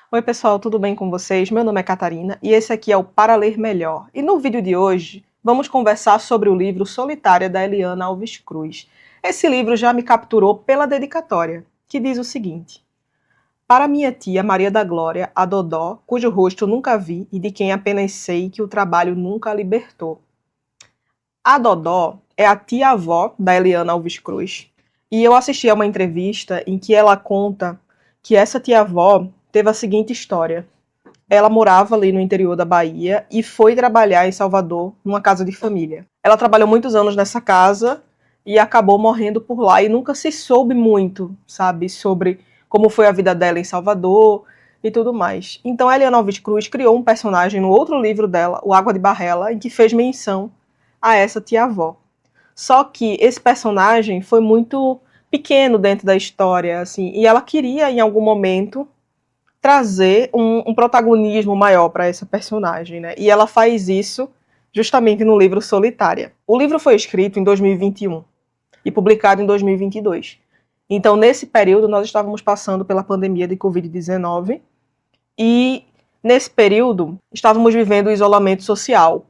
Oi pessoal, tudo bem com vocês? Meu nome é Catarina e esse aqui é o Para Ler Melhor. E no vídeo de hoje vamos conversar sobre o livro Solitária da Eliana Alves Cruz. Esse livro já me capturou pela dedicatória, que diz o seguinte: Para minha tia Maria da Glória, a Dodó, cujo rosto nunca vi e de quem apenas sei que o trabalho nunca a libertou. A Dodó é a tia-avó da Eliana Alves Cruz. E eu assisti a uma entrevista em que ela conta que essa tia-avó teve a seguinte história. Ela morava ali no interior da Bahia e foi trabalhar em Salvador, numa casa de família. Ela trabalhou muitos anos nessa casa e acabou morrendo por lá e nunca se soube muito, sabe, sobre como foi a vida dela em Salvador e tudo mais. Então a Eliana Alves Cruz criou um personagem no outro livro dela, O Água de Barrela, em que fez menção a essa tia-avó. Só que esse personagem foi muito pequeno dentro da história, assim, e ela queria em algum momento trazer um protagonismo maior para essa personagem, né? E ela faz isso justamente no livro Solitária. O livro foi escrito em 2021 e publicado em 2022. Então, nesse período, nós estávamos passando pela pandemia de Covid-19 e, nesse período, estávamos vivendo o isolamento social.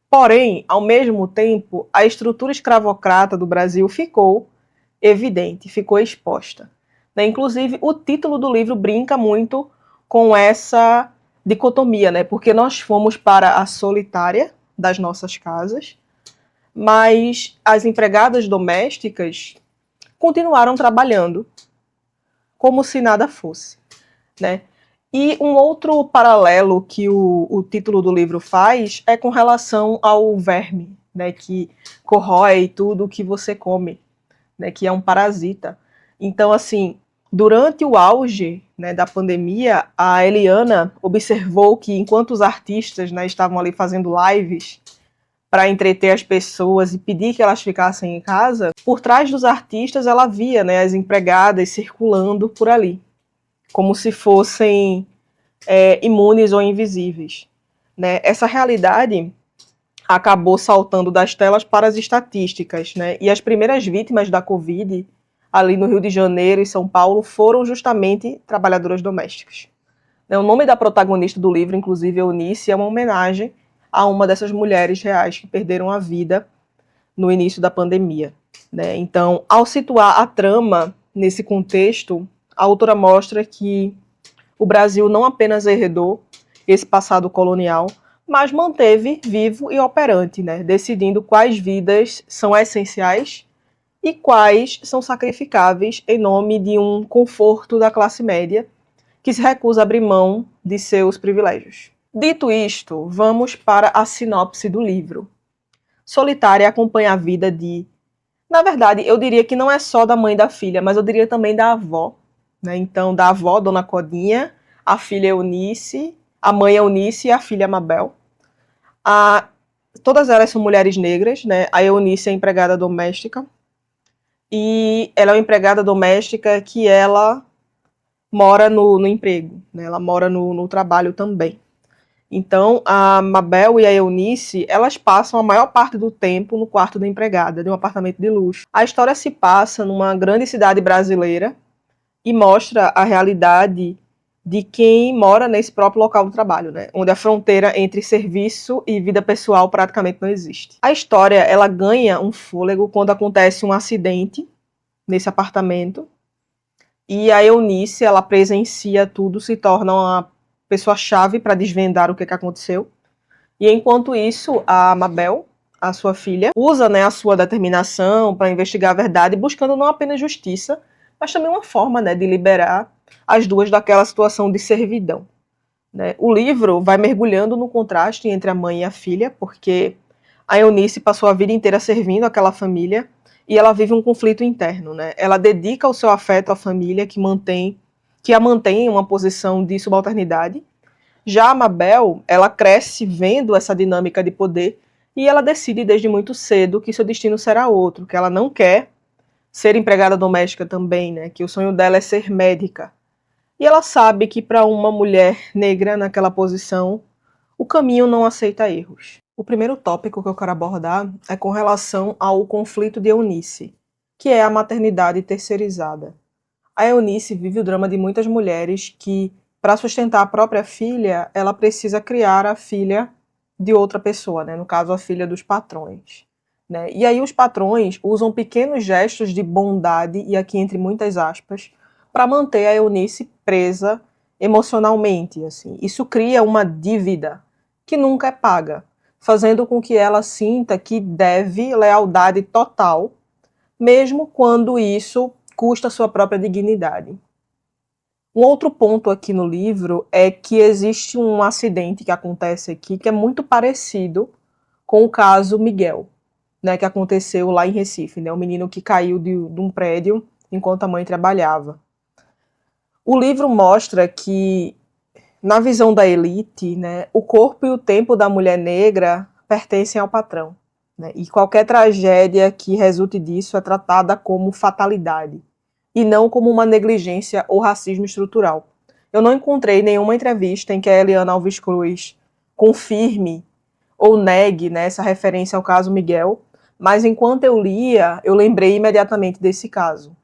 Porém, ao mesmo tempo, a estrutura escravocrata do Brasil ficou evidente, ficou exposta. Né? Inclusive, o título do livro brinca muito com essa dicotomia, né? Porque nós fomos para a solitária das nossas casas, mas as empregadas domésticas continuaram trabalhando como se nada fosse, né? E um outro paralelo que o título do livro faz é com relação ao verme, né, que corrói tudo o que você come, né, que é um parasita. Então, assim, durante o auge, né, da pandemia, a Eliana observou que enquanto os artistas, né, estavam ali fazendo lives para entreter as pessoas e pedir que elas ficassem em casa, por trás dos artistas ela via, né, as empregadas circulando por ali, como se fossem imunes ou invisíveis. Né? Essa realidade acabou saltando das telas para as estatísticas, né? E as primeiras vítimas da Covid, ali no Rio de Janeiro e São Paulo, foram justamente trabalhadoras domésticas. O nome da protagonista do livro, inclusive Eunice, é uma homenagem a uma dessas mulheres reais que perderam a vida no início da pandemia. Né? Então, ao situar a trama nesse contexto, a autora mostra que o Brasil não apenas herdou esse passado colonial, mas manteve vivo e operante, né? Decidindo quais vidas são essenciais e quais são sacrificáveis em nome de um conforto da classe média que se recusa a abrir mão de seus privilégios. Dito isto, vamos para a sinopse do livro. Solitária acompanha a vida de... Na verdade, eu diria que não é só da mãe e da filha, mas eu diria também da avó. Né? Então, da avó, Dona Codinha, a filha Eunice, a mãe Eunice e a filha Mabel. Todas elas são mulheres negras, né? A Eunice é empregada doméstica. E ela é uma empregada doméstica que ela mora no emprego, né? Ela mora no trabalho também. Então, a Mabel e a Eunice, elas passam a maior parte do tempo no quarto da empregada, de um apartamento de luxo. A história se passa numa grande cidade brasileira e mostra a realidade de quem mora nesse próprio local do trabalho, né? Onde a fronteira entre serviço e vida pessoal praticamente não existe. A história, ela ganha um fôlego quando acontece um acidente nesse apartamento e a Eunice, ela presencia tudo, se torna uma pessoa-chave para desvendar o que aconteceu. E enquanto isso, a Mabel, a sua filha, usa, né, a sua determinação para investigar a verdade, buscando não apenas justiça, mas também uma forma, né, de liberar as duas daquela situação de servidão. Né? O livro vai mergulhando no contraste entre a mãe e a filha, porque a Eunice passou a vida inteira servindo aquela família e ela vive um conflito interno. Né? Ela dedica o seu afeto à família que a mantém em uma posição de subalternidade. Já a Mabel, ela cresce vendo essa dinâmica de poder e ela decide desde muito cedo que seu destino será outro, que ela não quer ser empregada doméstica também, né? Que o sonho dela é ser médica. E ela sabe que para uma mulher negra naquela posição, o caminho não aceita erros. O primeiro tópico que eu quero abordar é com relação ao conflito de Eunice, que é a maternidade terceirizada. A Eunice vive o drama de muitas mulheres que para sustentar a própria filha, ela precisa criar a filha de outra pessoa, né? No caso, a filha dos patrões. Né? E aí os patrões usam pequenos gestos de bondade, e aqui entre muitas aspas, para manter a Eunice presa emocionalmente. Assim. Isso cria uma dívida que nunca é paga, fazendo com que ela sinta que deve lealdade total, mesmo quando isso custa sua própria dignidade. Um outro ponto aqui no livro é que existe um acidente que acontece aqui que é muito parecido com o caso Miguel, né, que aconteceu lá em Recife, né, o menino que caiu de um prédio enquanto a mãe trabalhava. O livro mostra que, na visão da elite, né, o corpo e o tempo da mulher negra pertencem ao patrão, né, e qualquer tragédia que resulte disso é tratada como fatalidade e não como uma negligência ou racismo estrutural. Eu não encontrei nenhuma entrevista em que a Eliana Alves Cruz confirme ou negue, né, essa referência ao caso Miguel, mas enquanto eu lia, eu lembrei imediatamente desse caso.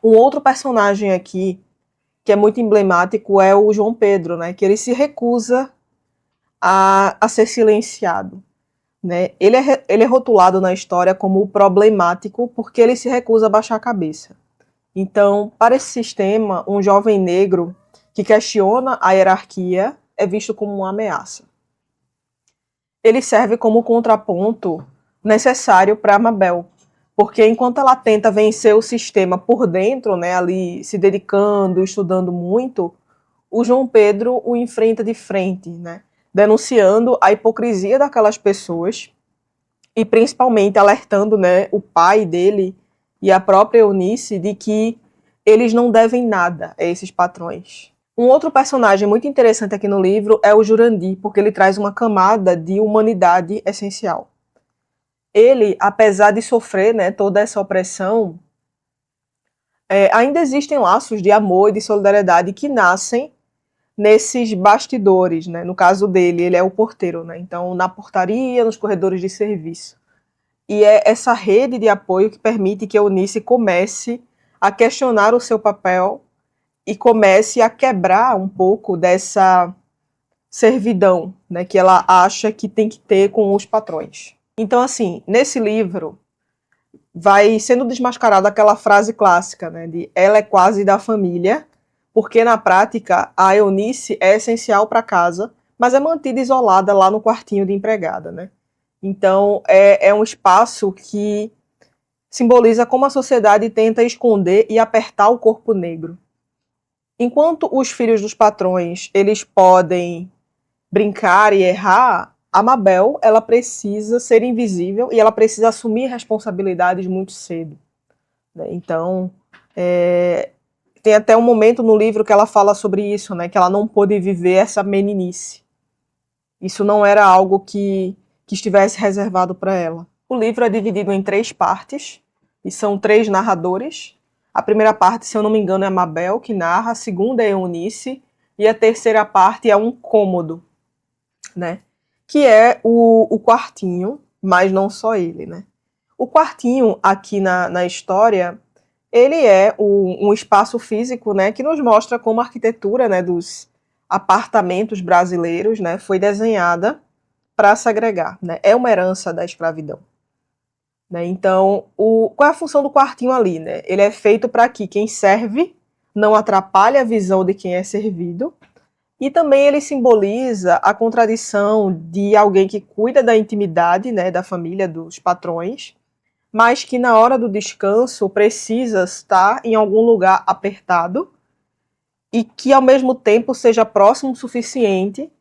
Um outro personagem aqui, que é muito emblemático, é o João Pedro, né, que ele se recusa a ser silenciado. Né? Ele é rotulado na história como problemático porque ele se recusa a baixar a cabeça. Então, para esse sistema, um jovem negro que questiona a hierarquia é visto como uma ameaça. Ele serve como contraponto necessário para Mabel, porque enquanto ela tenta vencer o sistema por dentro, né, ali se dedicando, estudando muito, o João Pedro o enfrenta de frente, né, denunciando a hipocrisia daquelas pessoas e principalmente alertando, né, o pai dele e a própria Eunice de que eles não devem nada a esses patrões. Um outro personagem muito interessante aqui no livro é o Jurandir, porque ele traz uma camada de humanidade essencial. Ele, apesar de sofrer, né, toda essa opressão, ainda existem laços de amor e de solidariedade que nascem nesses bastidores, né? No caso dele, ele é o porteiro, né? Então, na portaria, nos corredores de serviço. E é essa rede de apoio que permite que a Eunice comece a questionar o seu papel e comece a quebrar um pouco dessa servidão, né, que ela acha que tem que ter com os patrões. Então, assim, nesse livro vai sendo desmascarada aquela frase clássica, né, de ela é quase da família, porque na prática a Eunice é essencial para casa, mas é mantida isolada lá no quartinho de empregada, né? Então é um espaço que simboliza como a sociedade tenta esconder e apertar o corpo negro. Enquanto os filhos dos patrões eles podem brincar e errar, a Mabel ela precisa ser invisível e ela precisa assumir responsabilidades muito cedo. Né? Então tem até um momento no livro que ela fala sobre isso, né? Que ela não pôde viver essa meninice. Isso não era algo que estivesse reservado para ela. O livro é dividido em 3 partes, e são 3 narradores. A primeira parte, se eu não me engano, é a Mabel que narra, a segunda é a Eunice, e a terceira parte é um cômodo, né? Que é o quartinho, mas não só ele, né? O quartinho, aqui na história, ele é um espaço físico, né, que nos mostra como a arquitetura, né, dos apartamentos brasileiros, né, foi desenhada para segregar, né? É uma herança da escravidão. Né? Então, qual é a função do quartinho ali? Né? Ele é feito para que quem serve não atrapalhe a visão de quem é servido, e também ele simboliza a contradição de alguém que cuida da intimidade, né, da família, dos patrões, mas que na hora do descanso precisa estar em algum lugar apertado e que ao mesmo tempo seja próximo o suficiente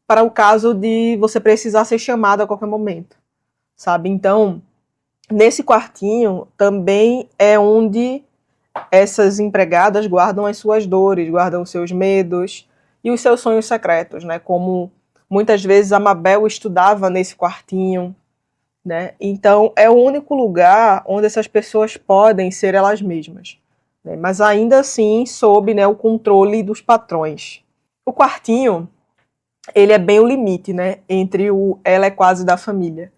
para o caso de você precisar ser chamado a qualquer momento, sabe? Então, nesse quartinho também é onde essas empregadas guardam as suas dores, guardam os seus medos e os seus sonhos secretos, né? Como muitas vezes a Mabel estudava nesse quartinho, né? Então é o único lugar onde essas pessoas podem ser elas mesmas, né? Mas ainda assim sob, né, o controle dos patrões. O quartinho, ele é bem o limite, né, entre o ela é quase da família.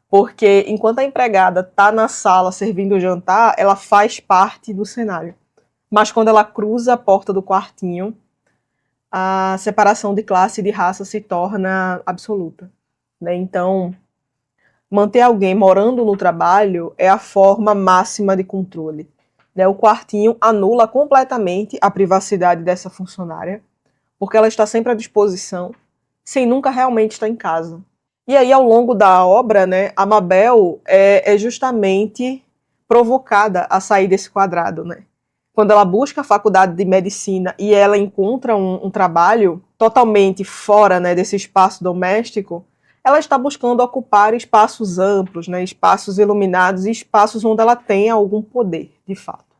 Porque enquanto a empregada está na sala servindo o jantar, ela faz parte do cenário. Mas quando ela cruza a porta do quartinho, a separação de classe e de raça se torna absoluta, né? Então, manter alguém morando no trabalho é a forma máxima de controle, né? O quartinho anula completamente a privacidade dessa funcionária, porque ela está sempre à disposição, sem nunca realmente estar em casa. E aí, ao longo da obra, né, a Mabel é justamente provocada a sair desse quadrado, né? Quando ela busca a faculdade de medicina e ela encontra um trabalho totalmente fora, né, desse espaço doméstico, ela está buscando ocupar espaços amplos, né, espaços iluminados e espaços onde ela tenha algum poder, de fato,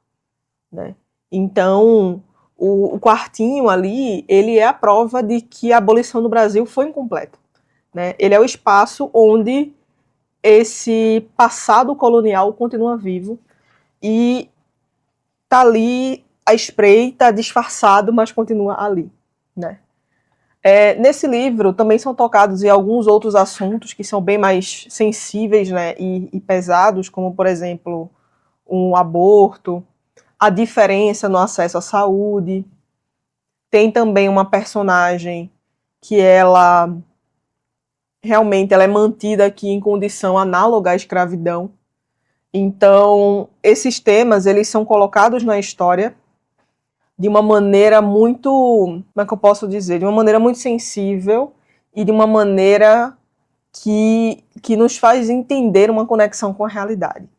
né? Então, o quartinho ali, ele é a prova de que a abolição no Brasil foi incompleta, né? Ele é o espaço onde esse passado colonial continua vivo e está ali à espreita, disfarçado, mas continua ali, né? Nesse livro também são tocados em alguns outros assuntos que são bem mais sensíveis, né, e pesados, como, por exemplo, um aborto, a diferença no acesso à saúde. Tem também uma personagem que ela realmente ela é mantida aqui em condição análoga à escravidão. Então, esses temas eles são colocados na história de uma maneira muito, como é que eu posso dizer, de uma maneira muito sensível e de uma maneira que nos faz entender uma conexão com a realidade.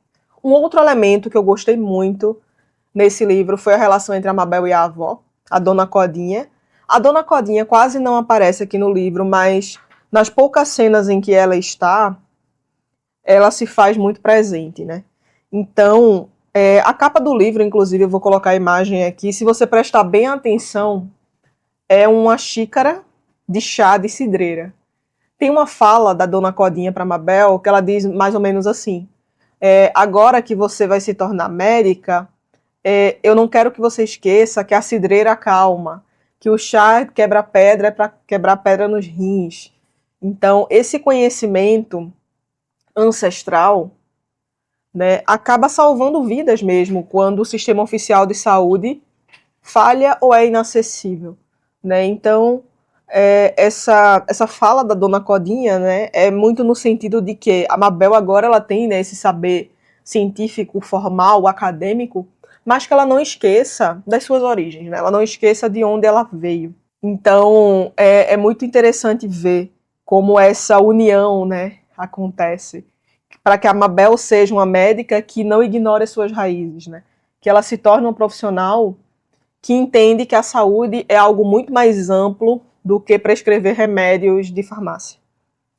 Um outro elemento que eu gostei muito nesse livro foi a relação entre a Mabel e a avó, a Dona Codinha. A Dona Codinha quase não aparece aqui no livro, mas nas poucas cenas em que ela está, ela se faz muito presente, né? Então, a capa do livro, inclusive, eu vou colocar a imagem aqui, se você prestar bem atenção, é uma xícara de chá de cidreira. Tem uma fala da Dona Codinha para Mabel que ela diz mais ou menos assim: agora que você vai se tornar médica, eu não quero que você esqueça que a cidreira acalma, que o chá quebra pedra é para quebrar pedra nos rins. Então, esse conhecimento ancestral, né, acaba salvando vidas mesmo quando o sistema oficial de saúde falha ou é inacessível, né? Então, essa fala da Dona Codinha, né, é muito no sentido de que a Mabel agora ela tem, né, esse saber científico, formal, acadêmico, mas que ela não esqueça das suas origens, né? Ela não esqueça de onde ela veio. Então, é muito interessante ver como essa união, né, acontece para que a Mabel seja uma médica que não ignore as suas raízes, né? Que ela se torne uma profissional que entende que a saúde é algo muito mais amplo do que prescrever remédios de farmácia,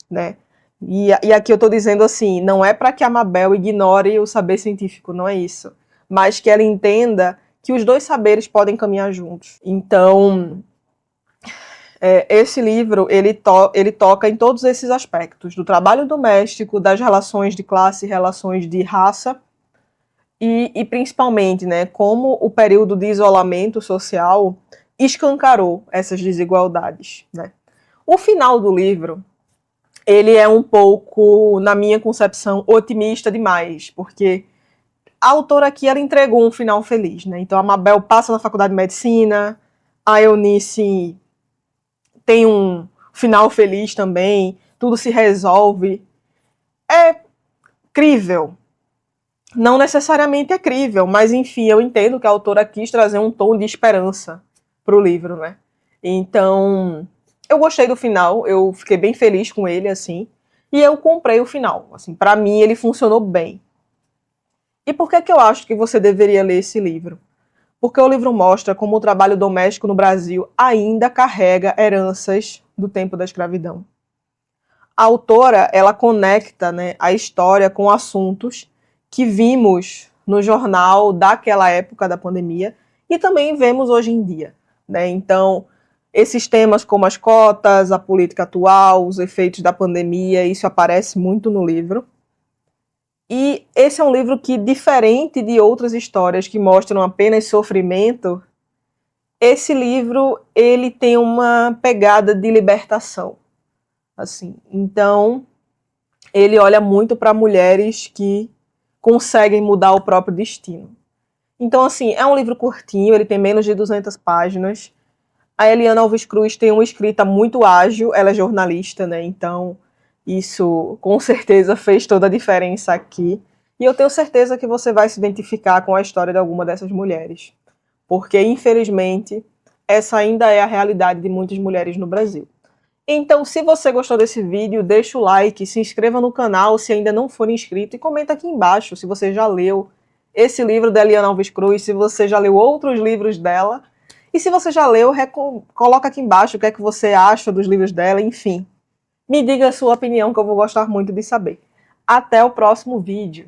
né? E aqui eu estou dizendo assim, não é para que a Mabel ignore o saber científico, não é isso, mas que ela entenda que os dois saberes podem caminhar juntos. Então, esse livro ele toca em todos esses aspectos, do trabalho doméstico, das relações de classe, relações de raça e principalmente, né, como o período de isolamento social escancarou essas desigualdades, né. O final do livro ele é um pouco, na minha concepção, otimista demais, porque a autora aqui ela entregou um final feliz, né. Então a Mabel passa na faculdade de medicina, a Eunice tem um final feliz também, tudo se resolve. É crível. Não necessariamente é crível, mas enfim, eu entendo que a autora quis trazer um tom de esperança para o livro, né? Então, eu gostei do final, eu fiquei bem feliz com ele, assim, e eu comprei o final. Assim, para mim, ele funcionou bem. E por que eu acho que você deveria ler esse livro? Porque o livro mostra como o trabalho doméstico no Brasil ainda carrega heranças do tempo da escravidão. A autora, ela conecta, né, a história com assuntos que vimos no jornal daquela época da pandemia e também vemos hoje em dia, né? Então, esses temas como as cotas, a política atual, os efeitos da pandemia, isso aparece muito no livro. E esse é um livro que, diferente de outras histórias que mostram apenas sofrimento, esse livro ele tem uma pegada de libertação, assim. Então, ele olha muito para mulheres que conseguem mudar o próprio destino. Então, assim, é um livro curtinho, ele tem menos de 200 páginas. A Eliana Alves Cruz tem uma escrita muito ágil, ela é jornalista, né? Então, isso com certeza fez toda a diferença aqui. E eu tenho certeza que você vai se identificar com a história de alguma dessas mulheres. Porque, infelizmente, essa ainda é a realidade de muitas mulheres no Brasil. Então, se você gostou desse vídeo, deixa o like, se inscreva no canal se ainda não for inscrito e comenta aqui embaixo se você já leu esse livro da Eliana Alves Cruz, se você já leu outros livros dela. E se você já leu, coloca aqui embaixo o que é que você acha dos livros dela, enfim. Me diga a sua opinião que eu vou gostar muito de saber. Até o próximo vídeo.